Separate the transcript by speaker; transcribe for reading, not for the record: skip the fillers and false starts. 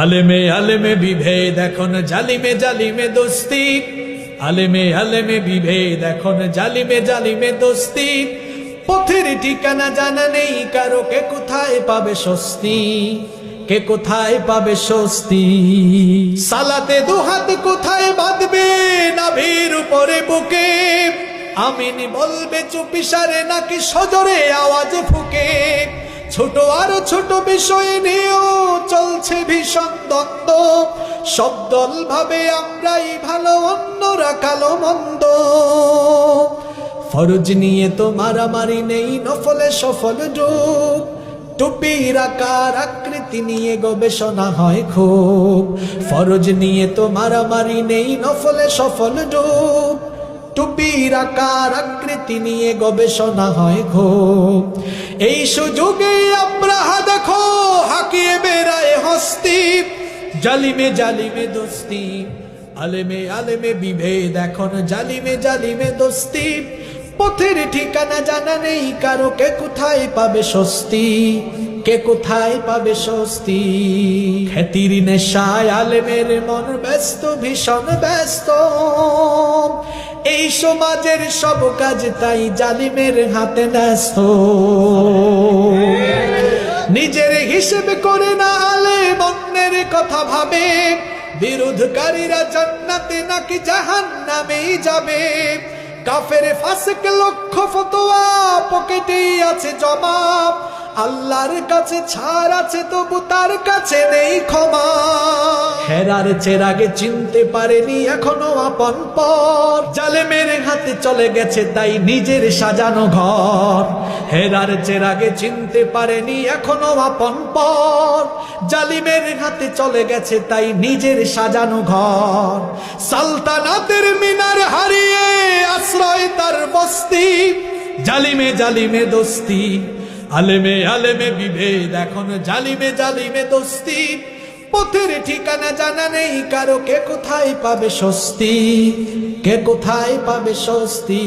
Speaker 1: আলেমে আলেমে বিভেদ এখন জালিমে জালিমে দোস্তি, আলেমে আলেমে বিভেদ এখন জালিমে জালিমে দোস্তি। পথের ঠিকানা জানা নেই কারো, কে কোথায় পাবে স্বস্তি, কে কোথায় পাবে স্বস্তি। সালাতে দুহাত কোথায় বাঁধবে নাভির উপরে বুকে, আমিন বলবে চুপিসারে নাকি সজোরে আওয়াজ ফুকে। ছোট আর ছোট বিষয় নিয়েও চলছে ভীষণ দ্বন্দ্ব, সব দল ভাবে আমরাই ভালো অন্যরা কালো মন্দ। ফরজ নিয়ে তো মারামারি নেই, নফলে সফল ডুব, টুপির আকার আকৃতি নিয়ে গবেষণা হয় খুব। ফরজ নিয়ে তো মারামারি নেই, নফলে সফল ডুব, টুপির আকার আকৃতি নিয়ে গবেষণা হয় খুব। এই সুযোগে আব্রাহা দেখো হাকিয়ে বেড়ায় হস্তি, জালিমে জালিমে দোস্তি, আলেমে আলেমে বিভেদ এখন জালিমে জালিমে দোস্তি। পথের ঠিকানা জানা নেই কারো, কে কোথায় পাবে স্বস্তি, কে কোথায় পাবে স্বস্তি। খ্যাতির নেশায় আলেমের মন ব্যস্ত, ভীষণ ব্যস্ত, এই সমাজের সব কাজ তাই জালিমের হাতে ন্যস্ত। নিজের হিসেব করে না আলেম অন্যের কথা ভাবে, বিরোধকারীরা জান্নাতে নাকি জাহান্নামেই যাবে। কাফের ফাসিক লক্ষ ফতোয়া পকেটেই আছে জবাব, আল্লাহর কাছে ছাড় আছে তবু তার কাছে নেই ক্ষমা। হেরার চেরাগে চিনতে পারেনি এখনো আপন পর, জালেমের হাতে চলে গেছে তাই নিজের সাজানো ঘর। হেরার চেরাগে চিনতে পারেনি এখনো আপন পর, জালিমের হাতে চলে গেছে তাই নিজের সাজানো ঘর। সালতানাতের মিনার হারিয়ে আশ্রয় তার বস্তি, জালিমে জালিমে দোস্তি, আলেমে আলেমে বিভেদ এখন জালিমে জালিমে দোস্তি। পথের ঠিকানা জানা নেই কারো, কে কোথায় পাবে স্বস্তি, কে কোথায় পাবে স্বস্তি।